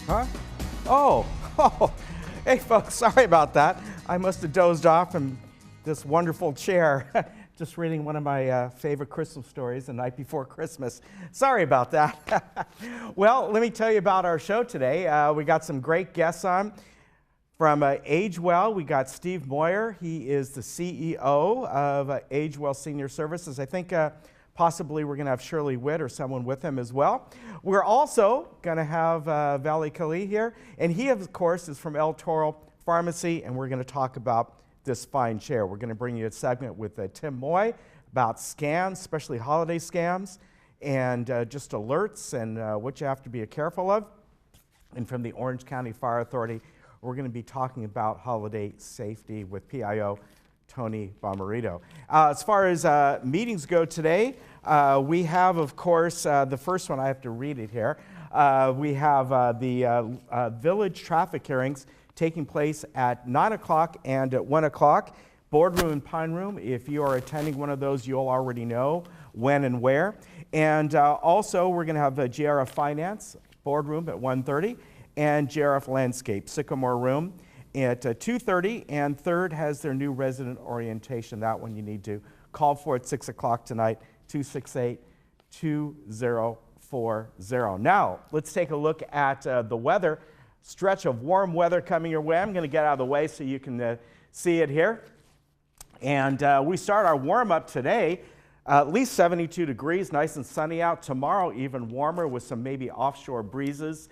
Huh? Oh, oh, hey folks, sorry about that. I must have dozed off from this wonderful chair, just reading one of my favorite Christmas stories the night before Christmas. Sorry about that. Well, let me tell you about our show today. We got some great guests on. From Age Well, we got Steve Moyer. He is the CEO of Age Well Senior Services. I think possibly we're going to have Shirley Witt or someone with him as well. We're also going to have Vali Kali here, and he, of course, is from El Toro Pharmacy, and we're going to talk about this fine chair. We're going to bring you a segment with Tim Moy about scams, especially holiday scams, and just alerts and what you have to be careful of. And from the Orange County Fire Authority, we're going to be talking about holiday safety with PIO Tony Bomarito. As far as meetings go today, we have, of course, the first one, I have to read it here. We have the village traffic hearings taking place at 9 o'clock and at 1 o'clock. Boardroom and Pine Room. If you are attending one of those, you'll already know when and where. And also, we're going to have the GRF Finance Boardroom at 1:30. And JRF Landscape, Sycamore Room at 2:30, and Third has their new resident orientation. That one you need to call for at 6 o'clock tonight, 268-2040. Now, let's take a look at the weather. Stretch of warm weather coming your way. I'm going to get out of the way so you can see it here. And we start our warm-up today, at least 72 degrees, nice and sunny out. Tomorrow, even warmer with some maybe offshore breezes.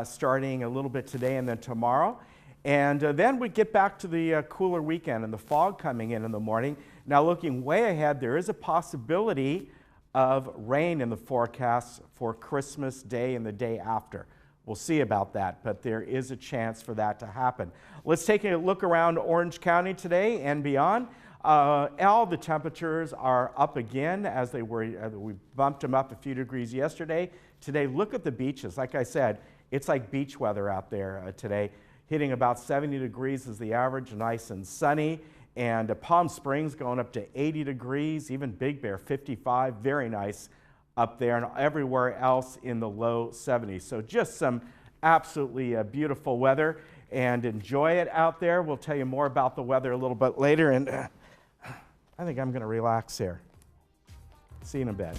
Starting a little bit today and then tomorrow. And then we get back to the cooler weekend and the fog coming in the morning. Now looking way ahead, there is a possibility of rain in the forecast for Christmas Day and the day after. We'll see about that, but there is a chance for that to happen. Let's take a look around Orange County today and beyond. All the temperatures are up again as they were. We bumped them up a few degrees yesterday. Today, look at the beaches. Like I said, it's like beach weather out there today. Hitting about 70 degrees is the average, nice and sunny. And Palm Springs going up to 80 degrees, even Big Bear 55, very nice up there. And everywhere else in the low 70s. So just some absolutely beautiful weather, and enjoy it out there. We'll tell you more about the weather a little bit later. And I think I'm going to relax here. See you in a bit.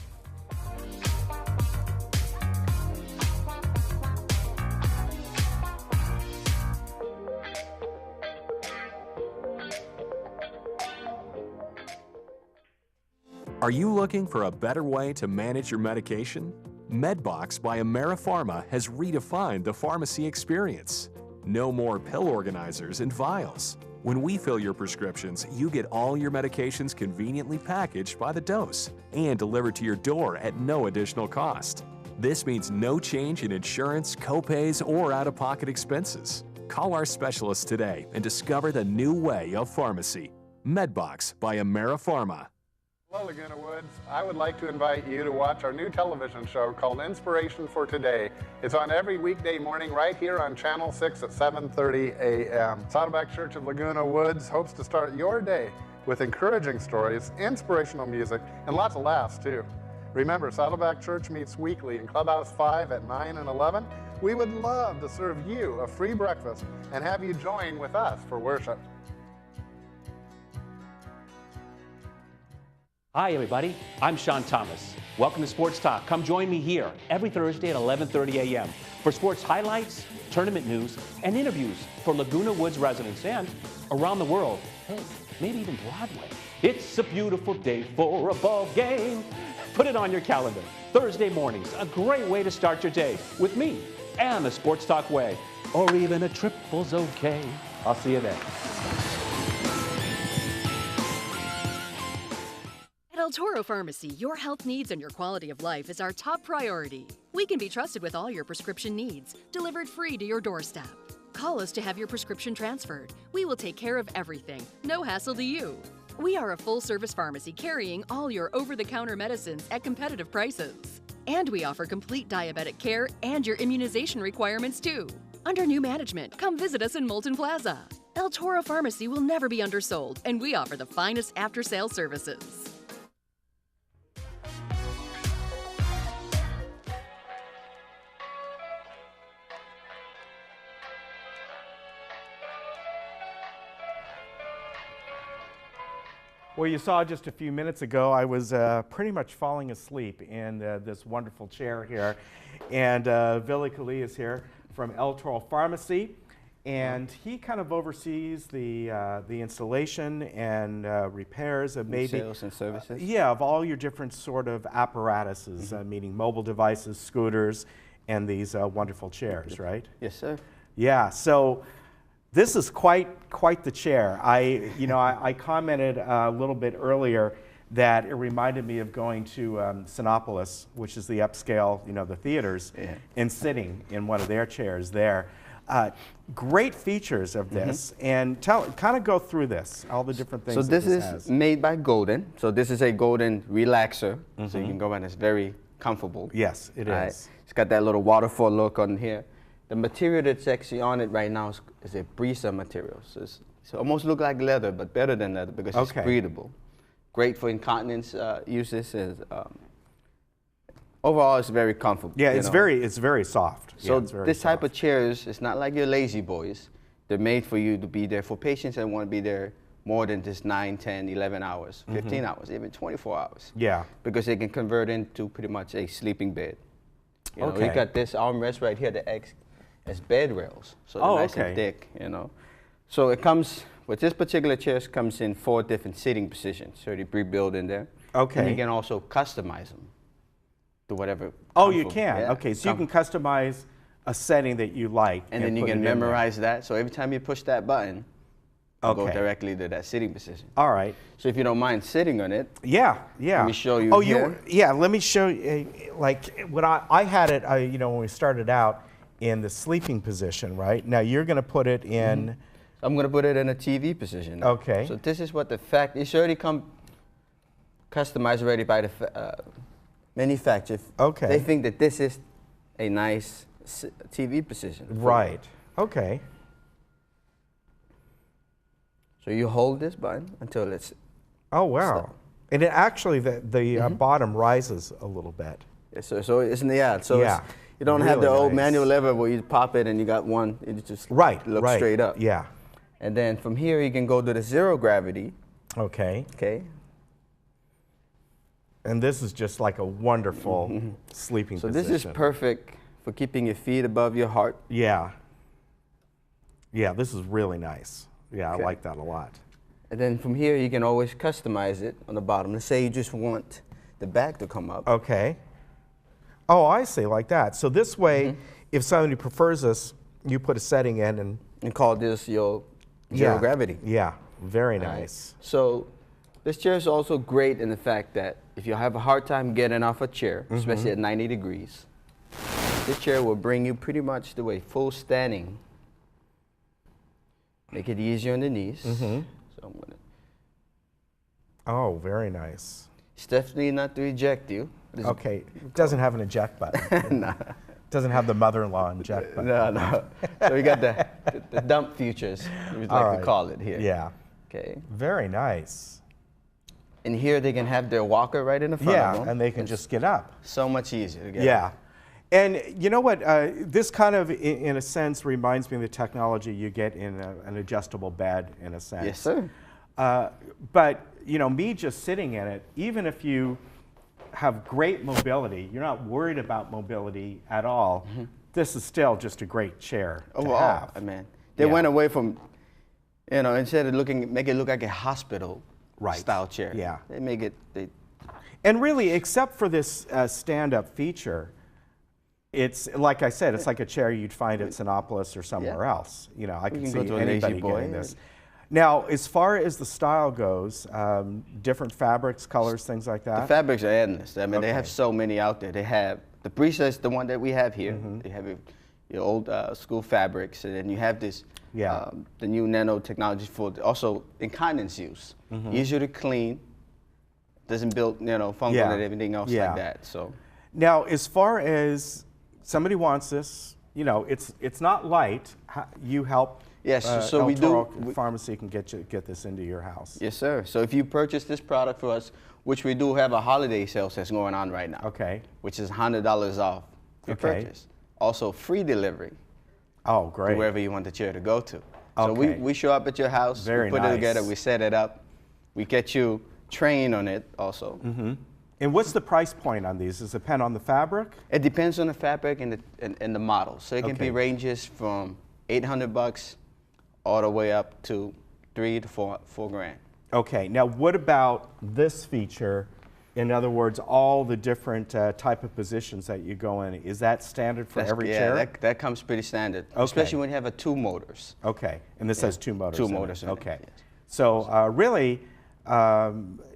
Are you looking for a better way to manage your medication? MedBox by AmeriPharma has redefined the pharmacy experience. No more pill organizers and vials. When we fill your prescriptions, you get all your medications conveniently packaged by the dose and delivered to your door at no additional cost. This means no change in insurance, copays, or out-of-pocket expenses. Call our specialist today and discover the new way of pharmacy. MedBox by AmeriPharma. Hello, Laguna Woods. I would like to invite you to watch our new television show called Inspiration for Today. It's on every weekday morning right here on Channel 6 at 7:30 a.m. Saddleback Church of Laguna Woods hopes to start your day with encouraging stories, inspirational music, and lots of laughs, too. Remember, Saddleback Church meets weekly in Clubhouse 5 at 9 and 11. We would love to serve you a free breakfast and have you join with us for worship. Hi everybody, I'm Sean Thomas. Welcome to Sports Talk. Come join me here every Thursday at 11:30 a.m. for sports highlights, tournament news, and interviews for Laguna Woods residents and around the world. Hey, maybe even Broadway. It's a beautiful day for a ball game. Put it on your calendar. Thursday mornings, a great way to start your day with me and the Sports Talk way. Or even a triple's okay. I'll see you then. At El Toro Pharmacy, your health needs and your quality of life is our top priority. We can be trusted with all your prescription needs, delivered free to your doorstep. Call us to have your prescription transferred. We will take care of everything. No hassle to you. We are a full-service pharmacy carrying all your over-the-counter medicines at competitive prices. And we offer complete diabetic care and your immunization requirements too. Under new management, come visit us in Moulton Plaza. El Toro Pharmacy will never be undersold, and we offer the finest after-sales services. Well, you saw just a few minutes ago, I was pretty much falling asleep in this wonderful chair here. And Billy Kali is here from El Toro Pharmacy. And he kind of oversees the installation and repairs of maybe sales and services. Yeah, of all your different sort of apparatuses, meaning mobile devices, scooters, and these wonderful chairs, right? Yes, sir. Yeah. So this is quite the chair. I commented a little bit earlier that it reminded me of going to Sinopolis, which is the upscale, the theaters, and sitting in one of their chairs there. Great features of this, and kind of go through this, all the different things. So that this is has. made by Golden. So this is a Golden relaxer, so you can go and it's very comfortable. Yes, it is. It's got that little waterfall look on here. The material that's actually on it right now is a Brisa material. So it's almost look like leather, but better than leather because it's breathable. Great for incontinence uses. Overall, it's very comfortable. Yeah, it's very soft. So yeah, this type of chairs, it's not like your lazy boys. They're made for you to be there for patients that want to be there more than just 9, 10, 11 hours, 15 hours, even 24 hours. Yeah. Because they can convert into pretty much a sleeping bed. You Okay. got this armrest right here that acts as bed rails. So they're nice and thick, So it comes, with this particular chair, comes in 4 different sitting positions. So they pre-built in there. Okay. And you can also customize them to whatever. Oh, you can? Yeah. Okay, so you can customize a setting that you like. And then you can memorize that. So every time you push that button, you go directly to that sitting position. All right. So if you don't mind sitting on it. Yeah. Let me show you here. Yeah, let me show you. Like, when I had it, when we started out in the sleeping position, right? Now you're going to put it in. I'm going to put it in a TV position now. Okay. So this is what it's already come customized already by the manufacturer. Okay. They think that this is a nice TV position. Right. Okay. So you hold this button until it's. Oh wow! And it actually the bottom rises a little bit. Yeah, so it's in the ad. So Yeah. you don't have the Really old nice. manual lever where you pop it and you got one. It just looks straight up. Yeah. And then from here you can go to the zero gravity. Okay. Okay. And this is just like a wonderful sleeping So position. this is perfect for keeping your feet above your heart. Yeah. Yeah, this is really nice. Yeah, I like that a lot. And then from here, you can always customize it on the bottom. Let's say you just want the back to come up. Okay. Oh, I see, like that. So this way, if somebody prefers this, you put a setting in and call this your zero gravity. Yeah, very nice. So this chair is also great in the fact that if you have a hard time getting off a chair, especially at 90 degrees, this chair will bring you pretty much to a full standing. Make it easier on the knees. So I'm gonna. Oh, very nice. It's definitely not to eject you. Okay, it doesn't have an eject button. Nah. Doesn't have the mother-in-law eject button. No. So we got the dump features, we like to call it here. Yeah. Okay. Very nice. And here they can have their walker right in the front of them. Yeah, and they can just get up. So much easier to get Yeah. up. And you know what? This kind of, in a sense, reminds me of the technology you get in an adjustable bed, in a sense. Yes, sir. But, me just sitting in it, even if you have great mobility, you're not worried about mobility at all, this is still just a great chair to have. Man. They went away from, instead of make it look like a hospital style chair. Yeah. They make it. And really, except for this stand-up feature, it's, like I said, it's like a chair you'd find at Sinopolis or somewhere else. I can see anybody getting this. Now, as far as the style goes, different fabrics, colors, things like that? The fabrics are endless. I mean, they have so many out there. They have, the Brisa is the one that we have here. They have your old school fabrics, and then you have this, the new nanotechnology for also incontinence use. Easier to clean, doesn't build, fungal and everything else like that. So now, as far as somebody wants this, it's not light. You help. Yes, so El we Toro do. Pharmacy can get this into your house. Yes, sir. So if you purchase this product for us, which we do have a holiday sale that's going on right now. Okay. Which is $100 off your purchase. Also free delivery. Oh, great. To wherever you want the chair to go to. Okay. So we show up at your house, Very we put it together, nice. we set it up, we get you trained on it also. And what's the price point on these? Does it depend on the fabric? It depends on the fabric and the model. So it can Okay. be ranges from $800 all the way up to $3 to $4 grand. Okay, now what about this feature? In other words, all the different type of positions that you go in, is that standard for every chair? Yeah, that comes pretty standard, Okay. especially when you have 2 motors. Okay, and this has 2 motors. 2 in it. motors in it, Okay, yes. so really,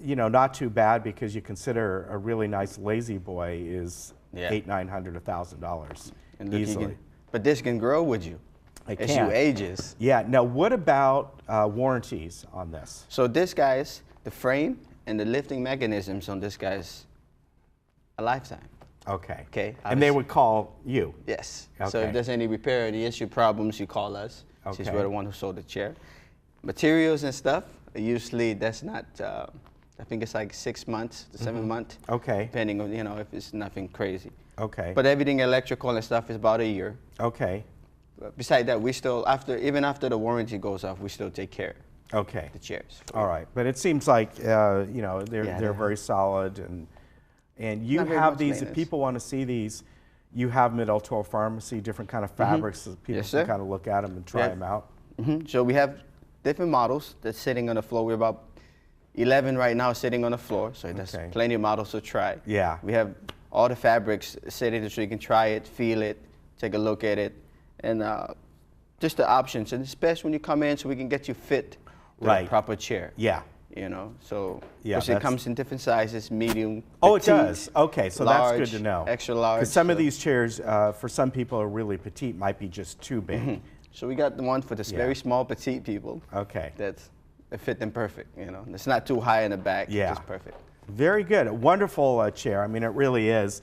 you know, not too bad because you consider a really nice lazy boy is Yeah. $800, $900, $1,000 And look, easily. but this can grow with you It as can. you ages. Yeah. Now, what about warranties on this? So this guy's, the frame and the lifting mechanisms on this guy's a lifetime. Okay. Okay, And they would call you. Yes. So Okay. if there's any repair, any issue, problems, you call us. Since Okay. we're the one who sold the chair. Materials and stuff, usually that's not, I think it's like 6 months to 7 months. Okay. Depending on, you know, if it's nothing crazy. Okay. But everything electrical and stuff is about a year. Okay. But besides that, we still, even after the warranty goes off, we still take care Okay. of the chairs. All right. But it seems like you know they're Yeah, they're they- very solid and you Not very have much these. If maintenance. people want to see these, you have them at El Toro Pharmacy, different kind of fabrics, so people Yes, can sir. kind of look at them and try Yeah. them out. So we have different models that's sitting on the floor. We're about 11 right now sitting on the floor, so there's Okay. plenty of models to try. Yeah. We have all the fabrics sitting so you can try it, feel it, take a look at it, and just the options. And it's best when you come in so we can get you fit to Right. the proper chair. Yeah. You know, so Yeah, because it that's- comes in different sizes, medium, Oh, it petite, does. Okay, so that's large, good to know. extra large. Because some of so- these chairs, for some people, are really petite, might be just too big. So we got the one for the Yeah. very small, petite people. Okay. That fit them perfect. You know, it's not too high in the back. Yeah. Just perfect. Very good. A wonderful chair. I mean, it really is.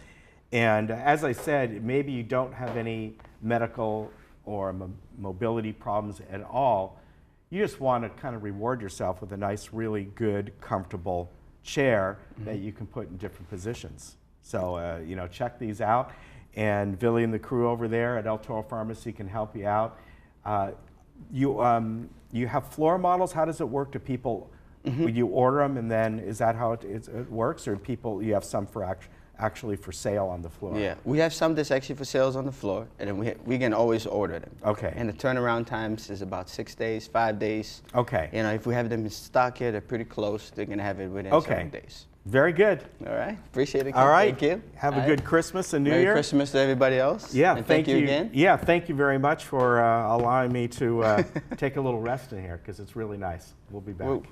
And as I said, maybe you don't have any medical or mobility problems at all. You just want to kind of reward yourself with a nice, really good, comfortable chair that you can put in different positions. So, you know, check these out. And Billy and the crew over there at El Toro Pharmacy can help you out. You have floor models. How does it work? Do people, would you order them and then is that how it works? Or people, you have some for actually for sale on the floor? Yeah, we have some that's actually for sales on the floor, and then we can always order them. Okay. And the turnaround times is about 6 days, 5 days. Okay. You know, if we have them in stock here, they're pretty close. They're gonna have it within Okay. 7 days. Very good. All right, appreciate it. All right. Thank you. Have All a right. good Christmas and New Merry Year. Christmas to everybody else. Yeah, and thank you again. Yeah, thank you very much for allowing me to take a little rest in here because it's really nice. We'll be back. Woo.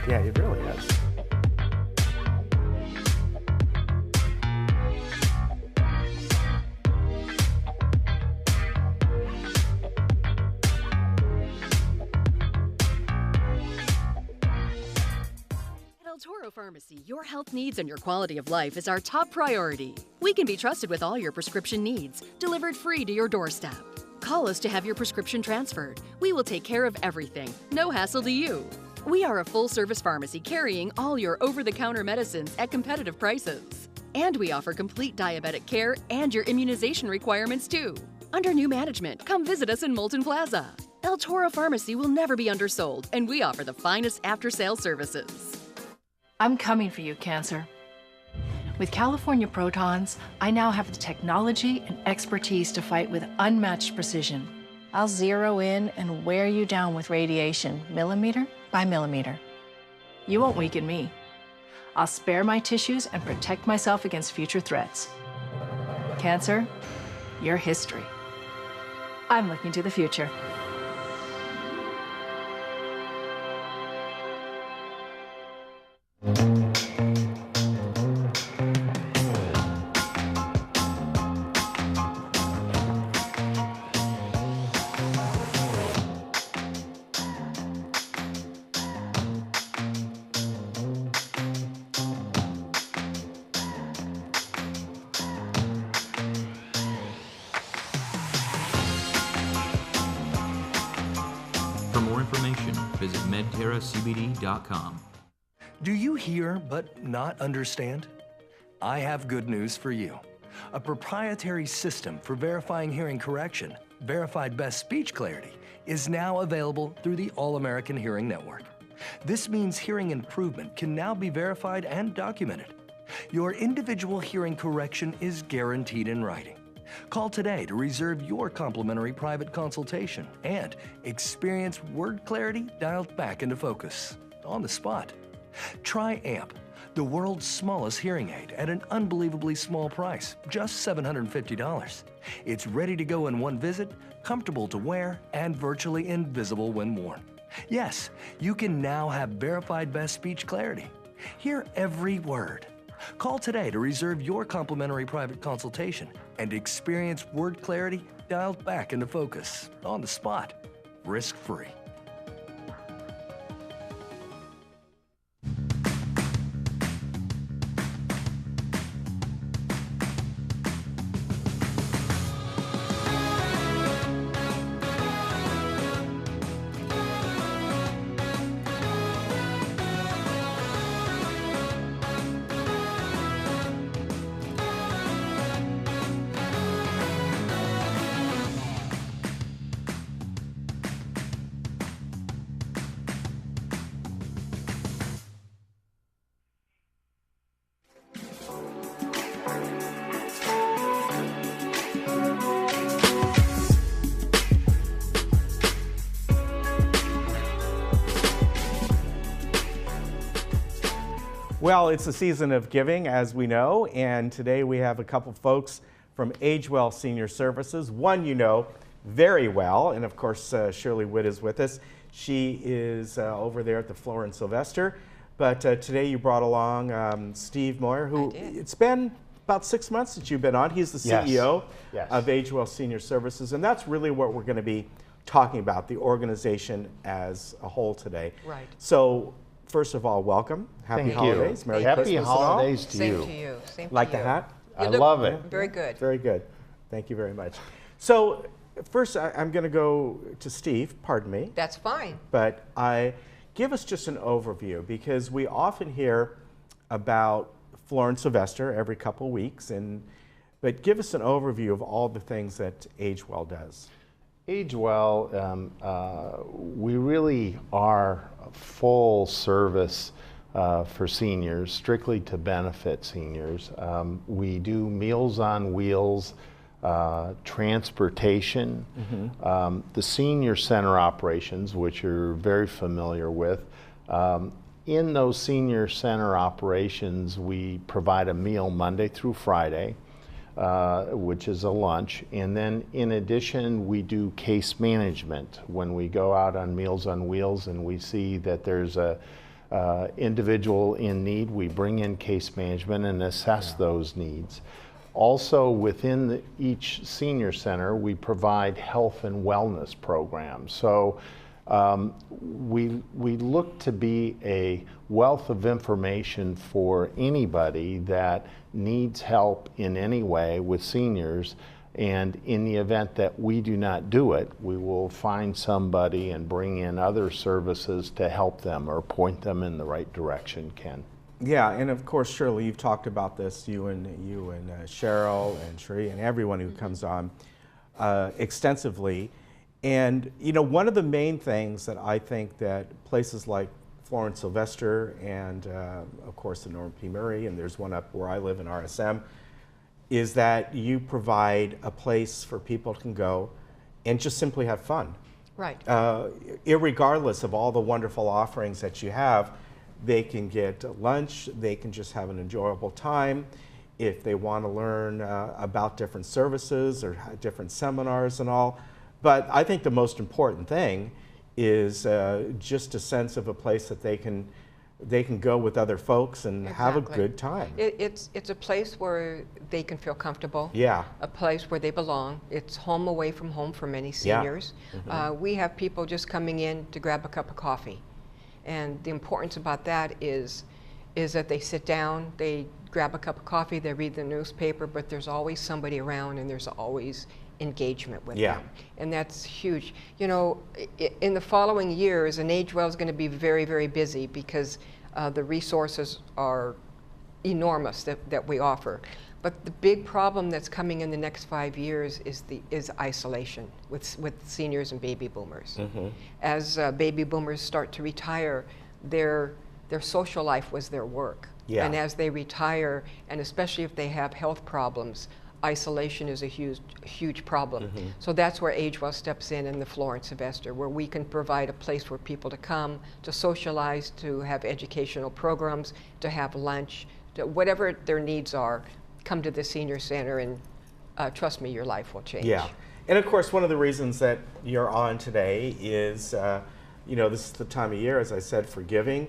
Yeah, it really is. At El Toro Pharmacy, your health needs and your quality of life is our top priority. We can be trusted with all your prescription needs, delivered free to your doorstep. Call us to have your prescription transferred. We will take care of everything. No hassle to you. We are a full-service pharmacy carrying all your over-the-counter medicines at competitive prices. And we offer complete diabetic care and your immunization requirements too. Under new management, come visit us in Moulton Plaza. El Toro Pharmacy will never be undersold, and we offer the finest after-sales services. I'm coming for you, Cancer. With California Protons, I now have the technology and expertise to fight with unmatched precision. I'll zero in and wear you down with radiation, millimeter by millimeter. You won't weaken me. I'll spare my tissues and protect myself against future threats. Cancer, you're history. I'm looking to the future. For more information, visit medterracbd.com. Do you hear but not understand? I have good news for you. A proprietary system for verifying hearing correction, verified best speech clarity, is now available through the All-American Hearing Network. This means hearing improvement can now be verified and documented. Your individual hearing correction is guaranteed in writing. Call today to reserve your complimentary private consultation and experience word clarity dialed back into focus on the spot. Try AMP, the world's smallest hearing aid at an unbelievably small price, just $750. It's ready to go in one visit, comfortable to wear, and virtually invisible when worn. Yes, you can now have verified best speech clarity. Hear every word. Call today to reserve your complimentary private consultation and experience word clarity dialed back into focus on the spot, risk-free. Well, it's a season of giving, as we know, and today we have a couple folks from AgeWell Senior Services. One you know very well, and of course Shirley Witt is with us. She is over there at the Flora and Sylvester. But today you brought along Steve Moyer, who it's been about 6 months since you've been on. He's the CEO of AgeWell Senior Services, and that's really what we're going to be talking about, the organization as a whole today. Right. So, first of all, welcome. Happy holidays. Merry Happy Christmas holidays to Same you. to you. Same to Like you. the hat? I love it. Very good. Very good. Thank you very much. So, first I'm going to go to Steve, pardon me. That's fine. But give us just an overview, because we often hear about Flora and Sylvester every couple of weeks, but give us an overview of all the things that AgeWell does. AgeWell, we really are a full service for seniors, strictly to benefit seniors. We do Meals on Wheels, transportation, the senior center operations, which you're very familiar with. In those senior center operations, we provide a meal Monday through Friday, which is a lunch. And then in addition, we do case management. When we go out on Meals on Wheels and we see that there's a individual in need, we bring in case management and assess those needs. Also, within each senior center, we provide health and wellness programs. So we look to be a wealth of information for anybody that needs help in any way with seniors. And in the event that we do not do it, we will find somebody and bring in other services to help them or point them in the right direction, Ken. Yeah, and of course, Shirley, you've talked about this, you and Cheryl and Sheree and everyone who comes on extensively. And you know, one of the main things that I think that places like Flora and Sylvester and of course the Norman P. Murray, and there's one up where I live in RSM, is that you provide a place for people can go and just simply have fun. Right. Irregardless of all the wonderful offerings that you have, they can get lunch, they can just have an enjoyable time. If they want to learn about different services or different seminars and all. But I think the most important thing is just a sense of a place that they can go with other folks and have a good time. It's a place where they can feel comfortable. Yeah. A place where they belong. It's home away from home for many seniors. Yeah. We have people just coming in to grab a cup of coffee. And the importance about that is that they sit down, they grab a cup of coffee, they read the newspaper, but there's always somebody around and there's always engagement with them. And that's huge. You know, in the following years, and AgeWell is going to be very, very busy because the resources are enormous that we offer. But the big problem that's coming in the next 5 years is isolation with seniors and baby boomers. As baby boomers start to retire, their social life was their work. Yeah. And as they retire, and especially if they have health problems, isolation is a huge problem. So that's where AgeWell steps in the Florence Sylvester, where we can provide a place for people to come, to socialize, to have educational programs, to have lunch, to whatever their needs are, come to the senior center, and trust me, your life will change. Yeah. And of course, one of the reasons that you're on today is, you know, this is the time of year, as I said, for giving.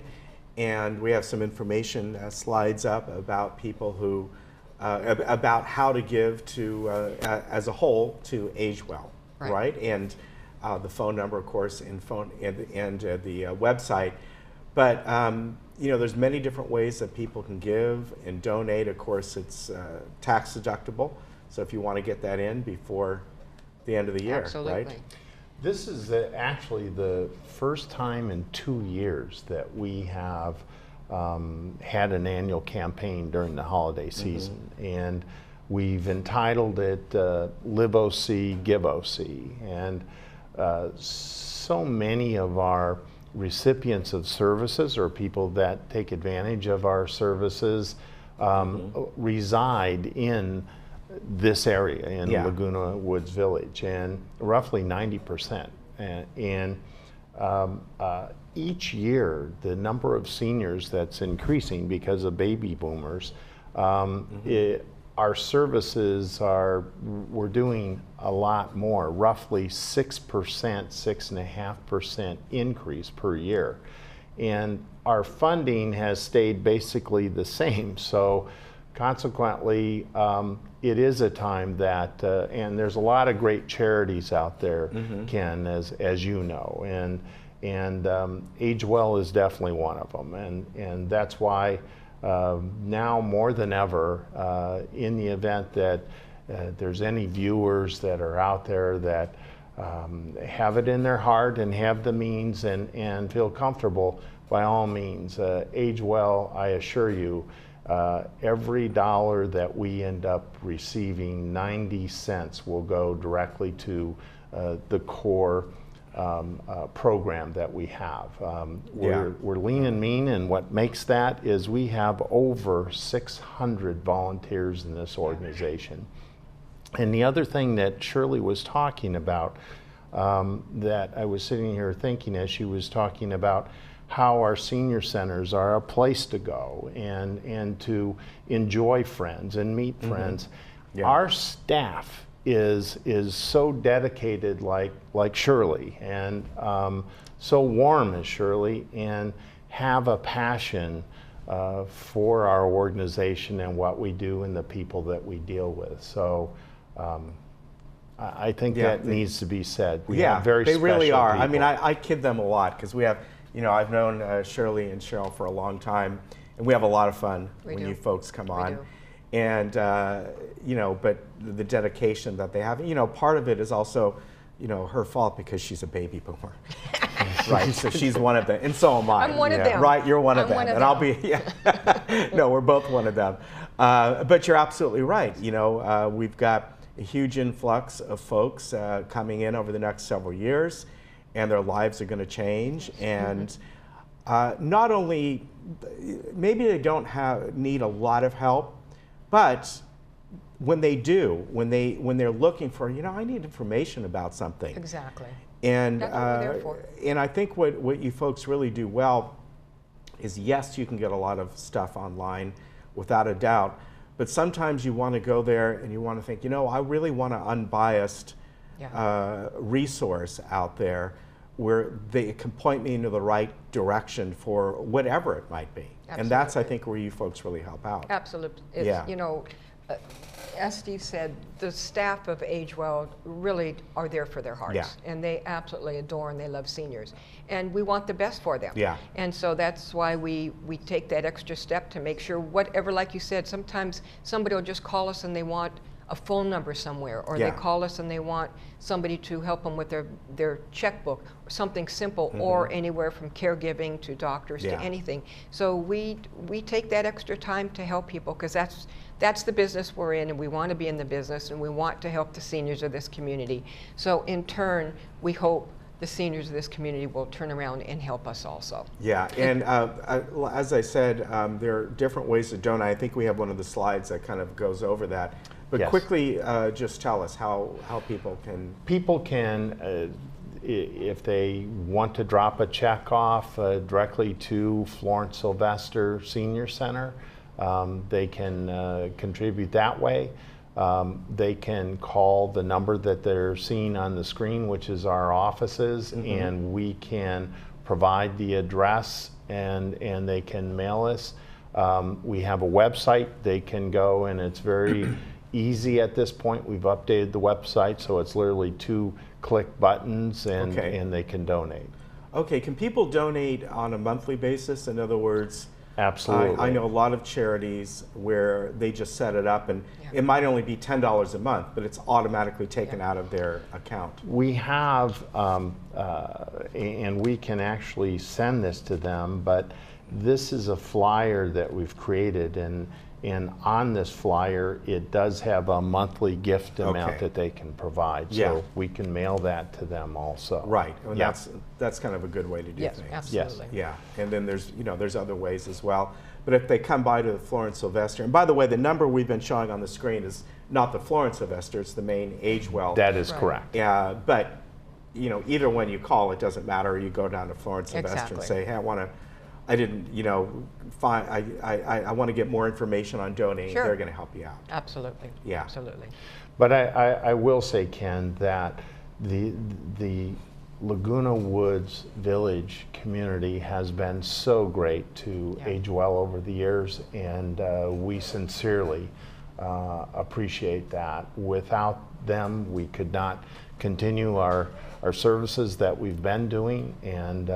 And we have some information slides up about people who, about how to give to, as a whole, to AgeWell, right? And the phone number, of course, and the website. But you know, there's many different ways that people can give and donate. Of course, it's tax deductible. So if you want to get that in before the end of the year, right? This is actually the first time in 2 years that we have had an annual campaign during the holiday season. And we've entitled it Live OC, Give OC. And so many of our recipients of services, or people that take advantage of our services, reside in this area in Laguna Woods Village, and roughly 90%. And each year, the number of seniors that's increasing because of baby boomers, our services we're doing a lot more, roughly 6%, 6.5% increase per year. And our funding has stayed basically the same. So consequently, it is a time that, and there's a lot of great charities out there, Ken, as you know, and AgeWell is definitely one of them, and that's why now more than ever, in the event that there's any viewers that are out there that have it in their heart and have the means and feel comfortable, by all means, AgeWell, I assure you, every dollar that we end up receiving, 90 cents will go directly to the core program that we have. We're lean and mean, and what makes that is we have over 600 volunteers in this organization. And the other thing that Shirley was talking about, that I was sitting here thinking as she was talking about how our senior centers are a place to go and to enjoy friends and meet friends. Our staff is so dedicated, like Shirley, and so warm as Shirley, and have a passion for our organization and what we do and the people that we deal with. So I think that needs to be said. We have very they really special are. people. I mean, I kid them a lot because we have, you know, I've known Shirley and Cheryl for a long time, and we have a lot of fun when you folks come on. And, you know, but the dedication that they have, you know, part of it is also, you know, her fault because she's a baby boomer. Right, so she's one of them, and so am I. I'm one of them. Right, you're one of I'm them, one of and them. I'll be, no, we're both one of them. But you're absolutely right. You know, we've got a huge influx of folks coming in over the next several years, and their lives are going to change. And not only, maybe they don't need a lot of help, but when they do, when they're looking for, you know, I need information about something. Exactly. And that's what we're there for. And I think what you folks really do well is, yes, you can get a lot of stuff online, without a doubt, but sometimes you want to go there and you want to think, you know, I really want an unbiased resource out there where they can point me into the right direction for whatever it might be. Absolutely. And that's, I think, where you folks really help out. Absolutely. It's, you know, as Steve said, the staff of AgeWell really are there for their hearts, and they absolutely adore and they love seniors, and we want the best for them. Yeah. And so that's why we take that extra step to make sure, whatever, like you said, sometimes somebody will just call us and they want a phone number somewhere, or they call us and they want somebody to help them with their checkbook, or something simple, or anywhere from caregiving to doctors to anything. So we take that extra time to help people, because that's the business we're in, and we want to be in the business, and we want to help the seniors of this community. So in turn, we hope the seniors of this community will turn around and help us also. Yeah, and as I said, there are different ways to donate. I think we have one of the slides that kind of goes over that. But Yes. quickly, just tell us how people can. People can, if they want to drop a check off directly to Florence Sylvester Senior Center, they can contribute that way. They can call the number that they're seeing on the screen, which is our offices, and we can provide the address and they can mail us. We have a website they can go, and it's very easy at this point. We've updated the website, so it's literally 2 click buttons and they can donate. Okay, can people donate on a monthly basis? In other words, Absolutely. I know a lot of charities where they just set it up, and it might only be $10 a month, but it's automatically taken out of their account. We have, and we can actually send this to them, but this is a flyer that we've created, and on this flyer, it does have a monthly gift amount that they can provide. So we can mail that to them also. Right, and that's kind of a good way to do things. Absolutely. Yeah, and then there's other ways as well. But if they come by to the Florence Sylvester, and by the way, the number we've been showing on the screen is not the Florence Sylvester, it's the main Agewell. That is correct. Yeah, but either when you call, it doesn't matter. Or you go down to Florence Sylvester and say, hey, I want to get more information on donating. Sure. They're going to help you out. Absolutely. Yeah. Absolutely. But I will say, Ken, that the Laguna Woods Village community has been so great to Agewell over the years, and we sincerely appreciate that. Without them, we could not continue our services that we've been doing, and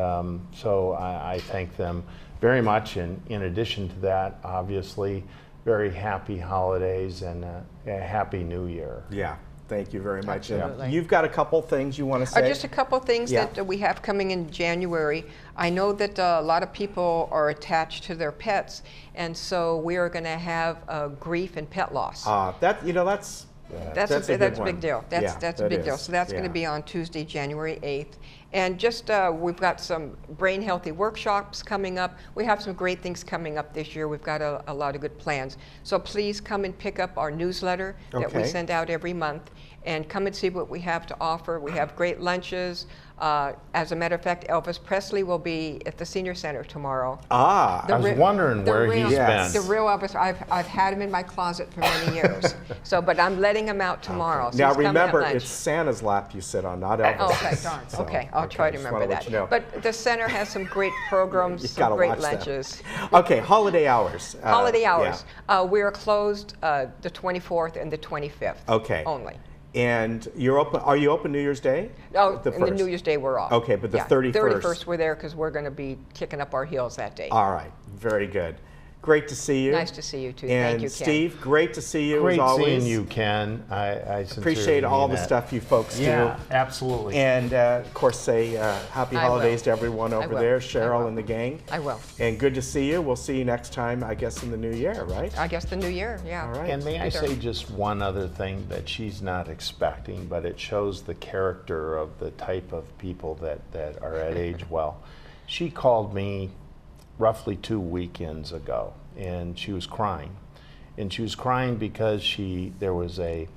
so I thank them very much. And in addition to that, obviously, very happy holidays and a happy new year. Yeah. Thank you very much. Absolutely. You've got a couple things you want to say? Just a couple things that we have coming in January. I know that a lot of people are attached to their pets, and so we are going to have grief and pet loss. That's a big deal. That's a big deal. So that's going to be on Tuesday, January 8th. And just we've got some brain healthy workshops coming up. We have some great things coming up this year. We've got a lot of good plans. So please come and pick up our newsletter that we send out every month, and come and see what we have to offer. We have great lunches. As a matter of fact, Elvis Presley will be at the Senior Center tomorrow. I was wondering where he's been. The real Elvis, I've had him in my closet for many years. But I'm letting him out tomorrow. So now remember, it's Santa's lap you sit on, not Elvis. Okay, darn. So, okay, I'll try to remember that. But the center has some great programs, some great lunches. Okay, holiday hours. Holiday hours. We are closed the 24th and the 25th. Okay. Only. And you're open? Are you open New Year's Day? Oh, the New Year's Day we're off. Okay, but the 31st. 31st we're there because we're going to be kicking up our heels that day. All right, very good. Great to see you. Nice to see you too. And thank you, Ken. Steve, great to see you Great as always. seeing you, Ken. I appreciate all the stuff you folks do. Yeah, absolutely. And of course, say happy holidays to everyone over there, Cheryl and the gang. I will. And good to see you. We'll see you next time, I guess, in the new year, right? I guess the new year, yeah. All right. And may I say just one other thing that she's not expecting, but it shows the character of the type of people that are at Agewell. She called me roughly 2 weekends ago, and she was crying. And she was crying because there was a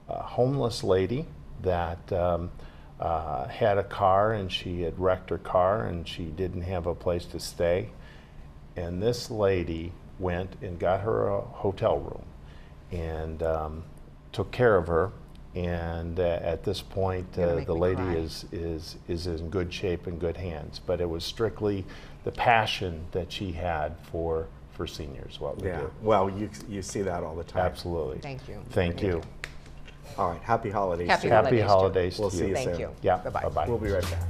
homeless lady that had a car, and she had wrecked her car, and she didn't have a place to stay. And this lady went and got her a hotel room and took care of her. And at this point, the lady is in good shape and good hands. But it was strictly the passion that she had for seniors, what we do. Well, you see that all the time. Absolutely. Thank you. Thank you. All right, happy holidays. Happy holidays to you. We'll see you soon. Thank you. Yeah, Bye-bye. bye-bye. We'll be right back.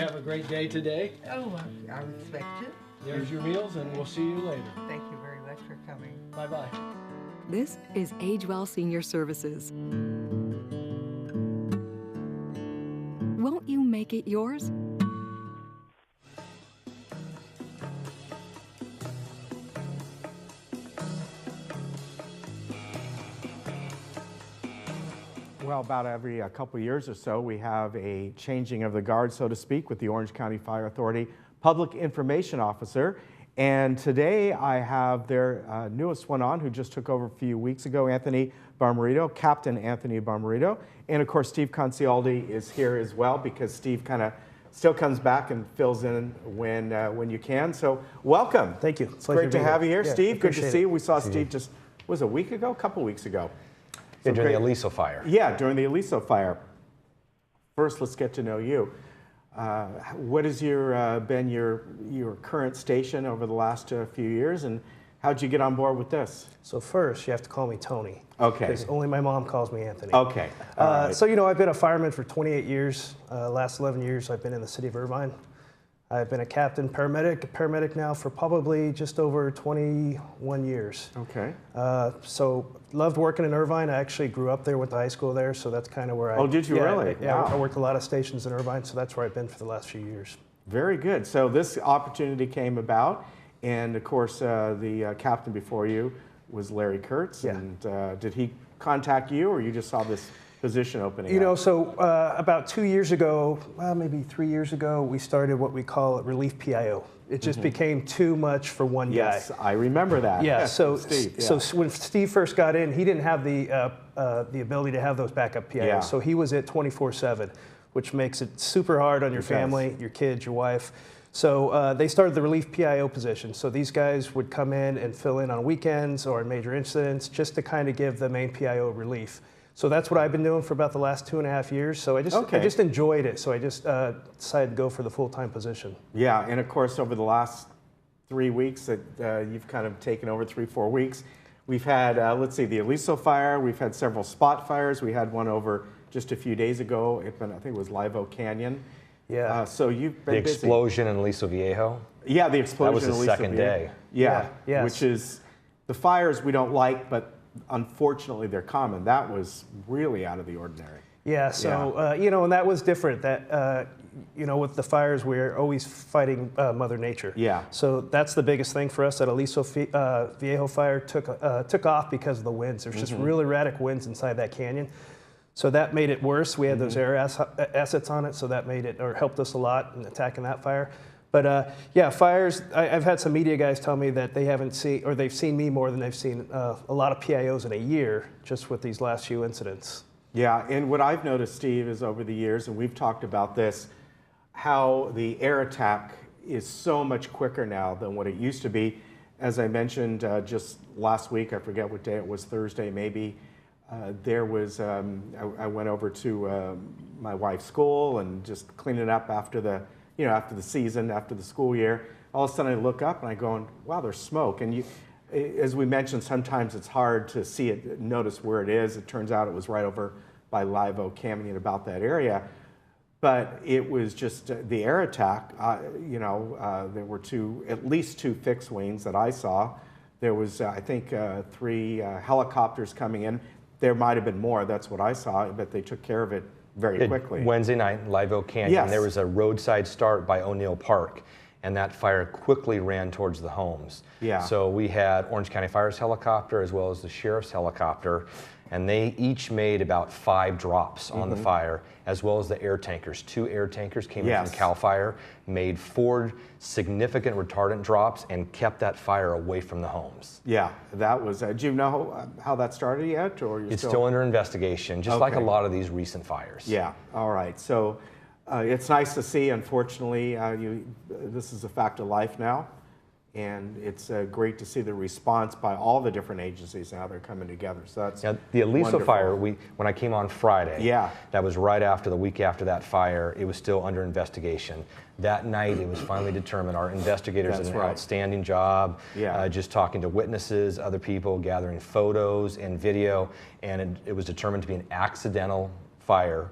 have a great day today. Oh, I respect it. There's your meals, and we'll see you later. Thank you very much for coming. Bye-bye. This is Age Well Senior Services. Won't you make it yours? Well, about every couple years or so, we have a changing of the guard, so to speak, with the Orange County Fire Authority Public Information Officer. And today I have their newest one on, who just took over a few weeks ago, Anthony Barmarito, Captain Anthony Barmarito. And of course, Steve Concialdi is here as well, because Steve kind of still comes back and fills in when you can. So welcome. Thank you. It's great to have you here, Yeah, Steve. Good to see you. We saw See Steve just, was it a week ago? A couple weeks ago. Yeah, during the Aliso fire. Yeah, during the Aliso fire. First, let's get to know you. What has been your current station over the last few years, and how'd you get on board with this? So first, you have to call me Tony. Okay. Because only my mom calls me Anthony. Okay. All right. So, I've been a fireman for 28 years. Last 11 years, I've been in the city of Irvine. I've been a captain, paramedic now for probably just over 21 years. Okay. So loved working in Irvine. I actually grew up there, went to high school there, so that's kind of where I... Oh, did you really? Yeah, Wow. I worked a lot of stations in Irvine, so that's where I've been for the last few years. Very good. So this opportunity came about, and of course, the captain before you was Larry Kurtz. Yeah. And did he contact you, or you just saw this position opening up? So about 2 years ago, well, maybe 3 years ago, we started what we call a relief PIO. It just became too much for one guy. Yes, I remember that. Yeah, so Steve, yeah. so when Steve first got in, he didn't have the ability to have those backup PIOs. Yeah. So he was at 24/7, which makes it super hard on your It does. family, your kids, your wife. So they started the relief PIO position. So these guys would come in and fill in on weekends or in major incidents, just to kind of give the main PIO relief. So that's what I've been doing for about the last 2.5 years. So I just enjoyed it. So I just decided to go for the full-time position. Yeah, and of course, over the last 3 weeks that you've kind of taken over, 3-4 weeks, we've had, let's see, the Aliso fire. We've had several spot fires. We had one over just a few days ago. I think it was Live Oak Canyon. Yeah. So you've been The busy. explosion in Aliso Viejo. Yeah, the explosion. That was the in Aliso second Viejo. day. Yeah, yes. which is the fires we don't like, but unfortunately they're common. That was really out of the ordinary. Yeah, so, and that was different. That, with the fires, we're always fighting Mother Nature. Yeah. So that's the biggest thing for us. That Aliso Viejo fire took off because of the winds. There's just really erratic winds inside that canyon. So that made it worse. We had those air assets on it, so that made it, or helped us a lot in attacking that fire. But fires, I've had some media guys tell me that they haven't seen, or they've seen me more than they've seen a lot of PIOs in a year, just with these last few incidents. Yeah, and what I've noticed, Steve, is over the years, and we've talked about this, how the air attack is so much quicker now than what it used to be. As I mentioned just last week, I forget what day it was, Thursday maybe, there was, I went over to my wife's school and just cleaning up after the season, after the school year. All of a sudden I look up and I go, wow, there's smoke. And as we mentioned, sometimes it's hard to see it, notice where it is. It turns out it was right over by Live Oak Canyon, about that area. But it was just the air attack. There were at least two fixed wings that I saw. There was, I think, 3 helicopters coming in. There might have been more. That's what I saw, but they took care of it very quickly. Wednesday night, Live Oak Canyon, Yes. there was a roadside start by O'Neill Park, and that fire quickly ran towards the homes. Yeah. So we had Orange County Fire's helicopter as well as the sheriff's helicopter, and they each made about 5 drops on the fire, as well as the air tankers. 2 air tankers came in from CAL FIRE, made 4 significant retardant drops, and kept that fire away from the homes. Yeah, that was, do you know how that started yet? Or It's still under investigation, just like a lot of these recent fires. Yeah, all right. So it's nice to see, unfortunately, this is a fact of life now. And it's great to see the response by all the different agencies and how they're coming together. So that's the Aliso fire, when I came on Friday, that was right after the week after that fire, it was still under investigation. That night, it was finally determined. Our investigators did an outstanding job, just talking to witnesses, other people, gathering photos and video, and it was determined to be an accidental fire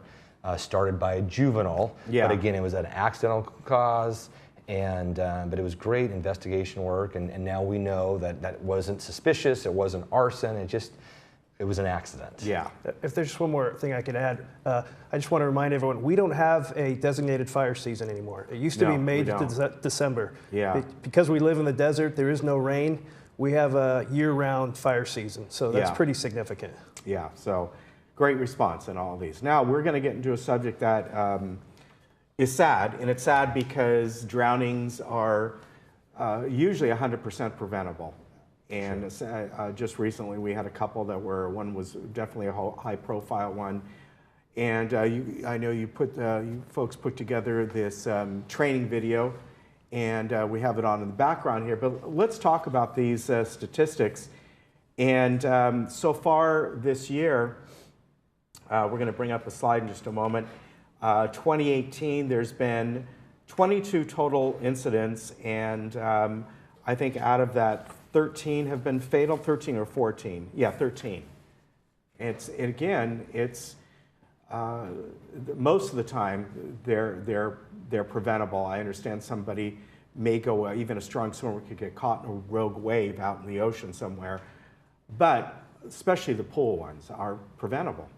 started by a juvenile. Yeah. But again, it was an accidental cause. And, but it was great investigation work, and now we know that that wasn't suspicious, it wasn't arson, it was an accident. Yeah. If there's just one more thing I could add, I just want to remind everyone, we don't have a designated fire season anymore. It used to be May to December. Yeah. Because we live in the desert, there is no rain, we have a year-round fire season, so that's pretty significant. Yeah, so great response in all of these. Now, we're going to get into a subject that is sad, and it's sad because drownings are usually 100% preventable. And just recently we had a couple that one was definitely a high-profile one. And I know you folks put together this training video, and we have it on in the background here. But let's talk about these statistics. And so far this year, we're going to bring up a slide in just a moment. 2018, there's been 22 total incidents, and I think out of that, 13 have been fatal. 13 or 14? Yeah, 13. It's most of the time they're preventable. I understand somebody may go, even a strong swimmer could get caught in a rogue wave out in the ocean somewhere, but especially the pool ones are preventable.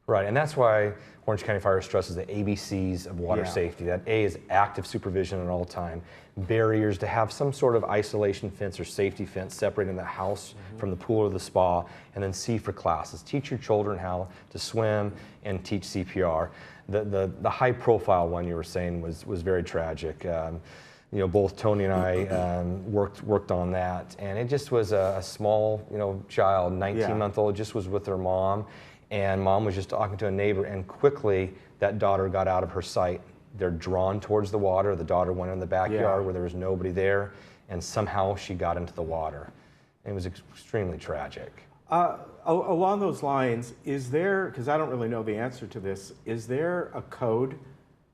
Right, and that's why Orange County Fire stresses the ABCs of water safety. That A is active supervision at all time, barriers to have some sort of isolation fence or safety fence separating the house from the pool or the spa, and then C for classes. Teach your children how to swim and teach CPR. The high profile one you were saying was very tragic. You know, both Tony and I worked on that, and it just was a small, child, 19-month-old, just was with her mom. And mom was just talking to a neighbor, and quickly that daughter got out of her sight. They're drawn towards the water. The daughter went in the backyard where there was nobody there, and somehow she got into the water. It was extremely tragic. Along those lines, is there, because I don't really know the answer to this, is there a code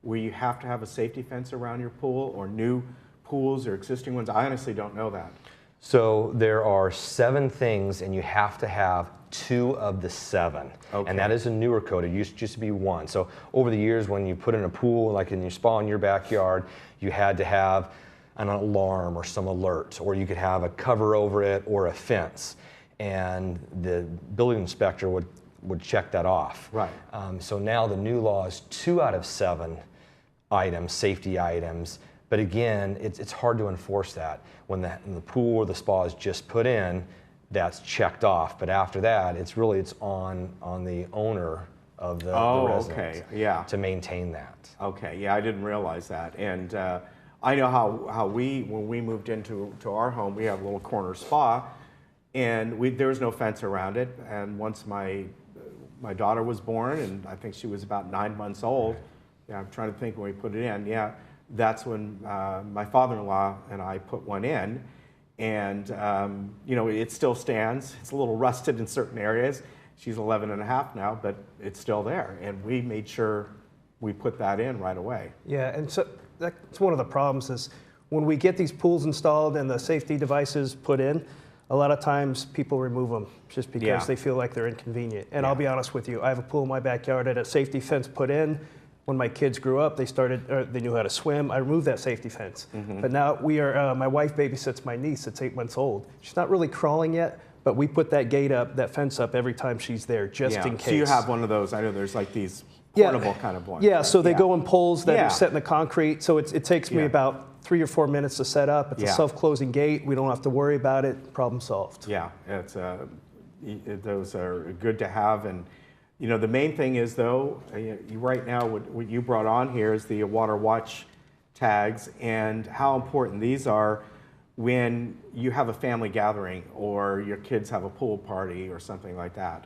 where you have to have a safety fence around your pool, or new pools or existing ones? I honestly don't know that. So there are 7 things, and you have to have 2 of the 7. Okay. And that is a newer code. It used to just be 1. So over the years, when you put in a pool, like in your spa in your backyard, you had to have an alarm or some alert, or you could have a cover over it or a fence. And the building inspector would check that off. Right. So now the new law is 2 out of 7 items, safety items. But again, it's hard to enforce that. When the pool or the spa is just put in, that's checked off. But after that, it's on the owner of the resident to maintain that. Okay, yeah, I didn't realize that. And I know how when we moved into our home, we have a little corner spa, and there was no fence around it. And once my daughter was born, and I think she was about 9 months old, I'm trying to think when we put it in, that's when my father-in-law and I put one in, and it still stands. It's a little rusted in certain areas. She's 11 and a half now, but it's still there, and we made sure we put that in right away. Yeah, and so that's one of the problems is when we get these pools installed and the safety devices put in, a lot of times people remove them just because they feel like they're inconvenient. And I'll be honest with you, I have a pool in my backyard that had a safety fence put in. When my kids grew up, they knew how to swim. I removed that safety fence. But now my wife babysits my niece that's 8 months old. She's not really crawling yet, but we put that fence up every time she's there, just in case. So you have one of those, I know there's like these portable kind of ones. Yeah, so they go in poles that are set in the concrete. So it takes me about 3 or 4 minutes to set up. It's a self-closing gate. We don't have to worry about it. Problem solved. Yeah, those are good to have. And the main thing is, though, right now what you brought on here is the water watch tags, and how important these are when you have a family gathering or your kids have a pool party or something like that.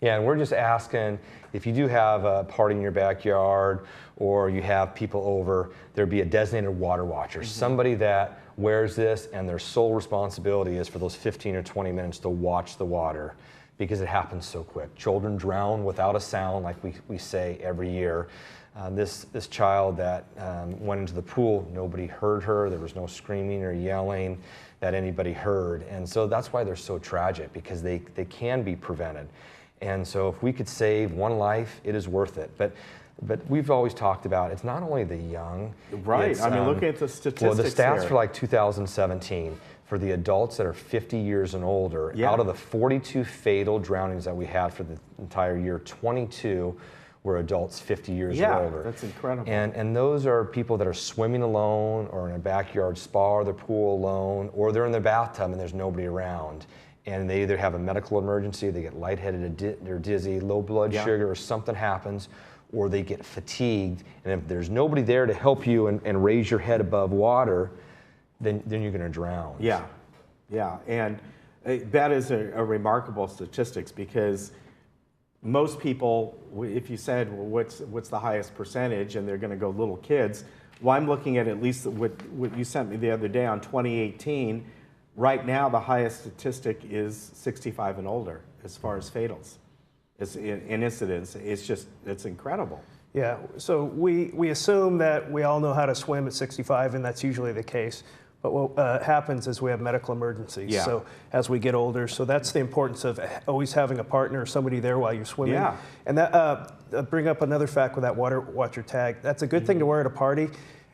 Yeah, and we're just asking, if you do have a party in your backyard or you have people over, there'd be a designated water watcher, somebody that wears this and their sole responsibility is for those 15 or 20 minutes to watch the water, because it happens so quick. Children drown without a sound, like we say every year. This child that went into the pool, nobody heard her. There was no screaming or yelling that anybody heard. And so that's why they're so tragic, because they can be prevented. And so if we could save one life, it is worth it. But But we've always talked about it's not only the young. Right. I mean, looking at the statistics. Well, the stats there. for like 2017 for the adults that are 50 years and older. Out of the 42 fatal drownings that we had for the entire year, 22 were adults 50 years or older. That's incredible. And those are people that are swimming alone, or in a backyard spa or the pool alone, or they're in their bathtub and there's nobody around. And they either have a medical emergency, they get lightheaded, they're dizzy, low blood sugar, or something happens, or they get fatigued. And if there's nobody there to help you and raise your head above water, then you're going to drown. Yeah, yeah, and that is a remarkable statistics, because most people, if you said, well, what's the highest percentage, and they're going to go little kids, well, I'm looking at least what you sent me the other day on 2018. Right now, the highest statistic is 65 and older as far as fatals. In incidents, it's incredible. Yeah, so we assume that we all know how to swim at 65, and that's usually the case. But what happens is we have medical emergencies. Yeah. So as we get older, so that's the importance of always having a partner or somebody there while you're swimming. Yeah. And that bring up another fact with that water watcher tag. That's a good thing to wear at a party.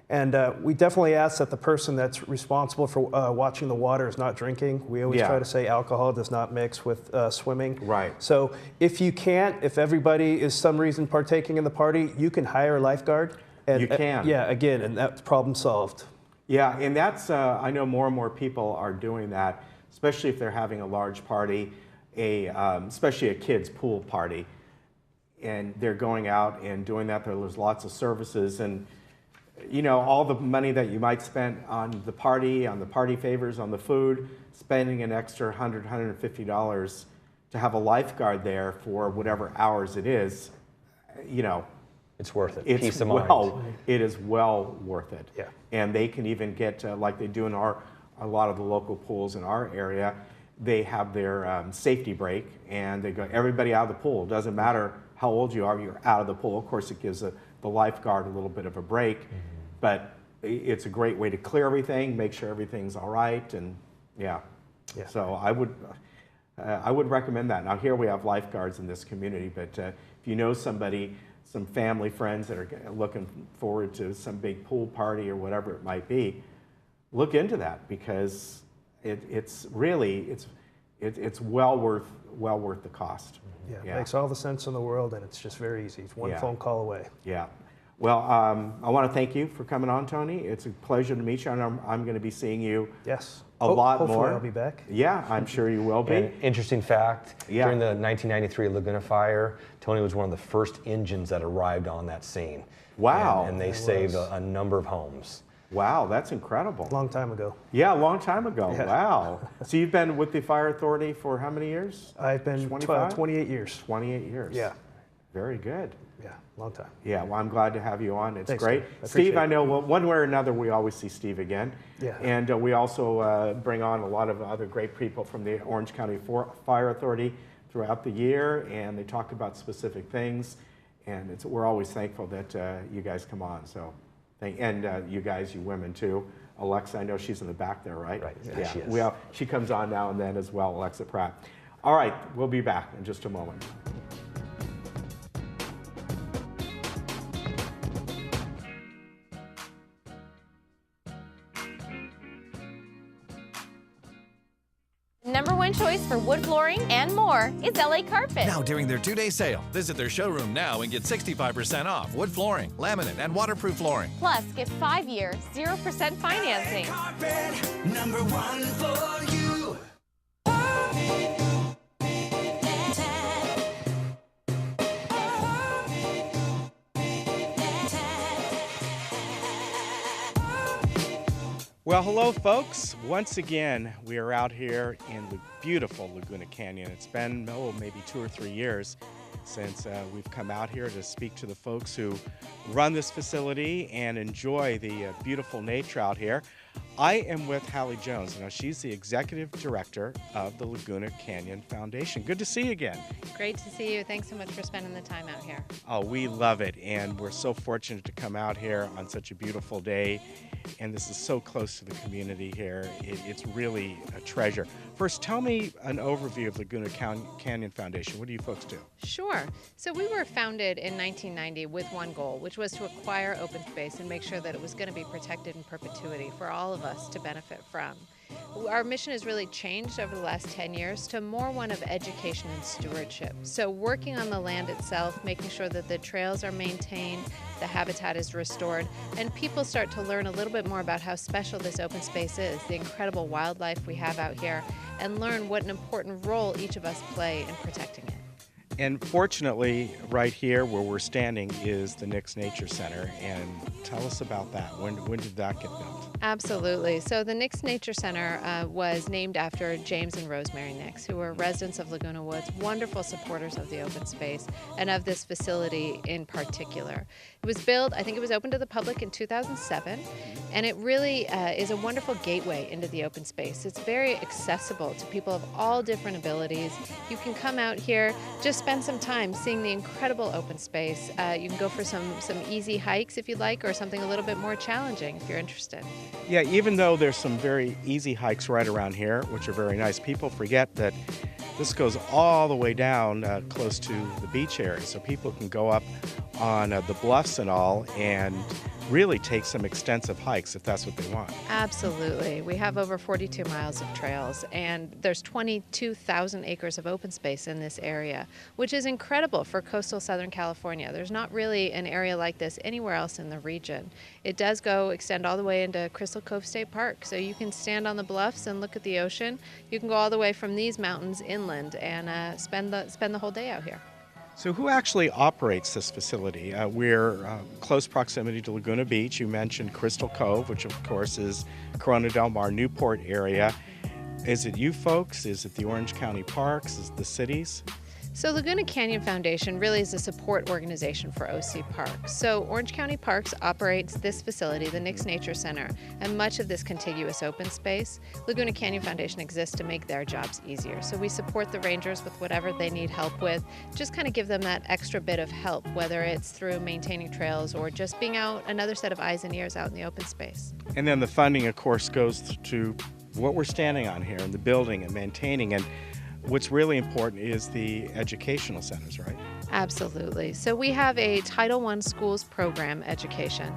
And we definitely ask that the person that's responsible for watching the water is not drinking. We always try to say alcohol does not mix with swimming. Right. So if you can't, if everybody is some reason partaking in the party, you can hire a lifeguard. And, You can. yeah, again, and that's problem solved. Yeah, and that's, I know more and more people are doing that, especially if they're having a large party, especially a kid's pool party, and they're going out and doing that. There's lots of services, and you know, all the money that you might spend on the party favors, on the food, spending an extra $100, $150 to have a lifeguard there for whatever hours it is, you know, it's worth it. It's Peace of mind. It is well worth it. Yeah. And they can even get, like they do in a lot of the local pools in our area, they have their safety break, and they go, everybody out of the pool. Doesn't matter how old you are, you're out of the pool. Of course, it gives the lifeguard a little bit of a break, but it's a great way to clear everything, make sure everything's all right, and yeah. So I would recommend that. Now here we have lifeguards in this community, but if you know somebody, some family, friends that are looking forward to some big pool party or whatever it might be, look into that, because it's really well worth the cost. Yeah, it makes all the sense in the world, and it's just very easy. It's one phone call away. Yeah. Well, I want to thank you for coming on, Tony. It's a pleasure to meet you, and I'm going to be seeing you a lot hopefully more. I'll be back. Yeah, I'm sure you will be. And interesting fact, during the 1993 Laguna fire, Tony was one of the first engines that arrived on that scene. Wow. And they saved a number of homes. Wow, that's incredible. Long time ago. Yeah, a long time ago. Yeah. Wow. So you've been with the fire authority for how many years? I've been 28 years. 28 years. Yeah. Very good. Yeah, long time. Yeah, well, I'm glad to have you on. It's Thanks, great. Steve. Steve, I know one way or another we always see Steve again. Yeah. And we also bring on a lot of other great people from the Orange County Fire Authority throughout the year, and they talk about specific things. And we're always thankful that you guys come on. So, and you guys, you women too. Alexa, I know she's in the back there, right? Right. Yeah, she is. She comes on now and then as well, Alexa Pratt. All right, we'll be back in just a moment. #1 choice for wood flooring and more is LA Carpet. Now during their 2-day sale, visit their showroom now and get 65% off wood flooring, laminate, and waterproof flooring. Plus, get 5-year, 0% financing. LA Carpet, #1 for you. Well, hello, folks. Once again, we are out here in the beautiful Laguna Canyon. It's been, maybe 2 or 3 years since we've come out here to speak to the folks who run this facility and enjoy the beautiful nature out here. I am with Hallie Jones. Now, she's the executive director of the Laguna Canyon Foundation. Good to see you again. Great to see you. Thanks so much for spending the time out here. Oh, we love it, and we're so fortunate to come out here on such a beautiful day and this is so close to the community here. It's really a treasure. First, tell me an overview of Laguna Canyon Foundation. What do you folks do? Sure. So we were founded in 1990 with one goal, which was to acquire open space and make sure that it was going to be protected in perpetuity for all of us to benefit from. Our mission has really changed over the last 10 years to more one of education and stewardship. So working on the land itself, making sure that the trails are maintained, the habitat is restored, and people start to learn a little bit more about how special this open space is, the incredible wildlife we have out here, and learn what an important role each of us play in protecting it. And fortunately, right here where we're standing is the Nix Nature Center. And tell us about that. When did that get built? Absolutely. So the Nix Nature Center was named after James and Rosemary Nix, who were residents of Laguna Woods, wonderful supporters of the open space and of this facility in particular. It was built, I think it was open to the public in 2007, and it really is a wonderful gateway into the open space. It's very accessible to people of all different abilities. You can come out here, just spend some time seeing the incredible open space. You can go for some easy hikes if you'd like, or something a little bit more challenging if you're interested. Yeah, even though there's some very easy hikes right around here, which are very nice, people forget that this goes all the way down close to the beach area, so people can go up on the bluffs and all and really take some extensive hikes if that's what they want. Absolutely. We have over 42 miles of trails, and there's 22,000 acres of open space in this area, which is incredible for coastal Southern California. There's not really an area like this anywhere else in the region. It does extend all the way into Crystal Cove State Park, so you can stand on the bluffs and look at the ocean. You can go all the way from these mountains inland and spend the whole day out here. So who actually operates this facility? We're close proximity to Laguna Beach. You mentioned Crystal Cove, which of course is Corona del Mar, Newport area. Is it you folks? Is it the Orange County Parks? Is it the cities? So Laguna Canyon Foundation really is a support organization for OC Parks. So Orange County Parks operates this facility, the Nix Nature Center, and much of this contiguous open space. Laguna Canyon Foundation exists to make their jobs easier. So we support the rangers with whatever they need help with, just kind of give them that extra bit of help, whether it's through maintaining trails or just being out another set of eyes and ears out in the open space. And then the funding, of course, goes to what we're standing on here and the building and maintaining. And what's really important is the educational centers, right? Absolutely. So we have a Title I schools program education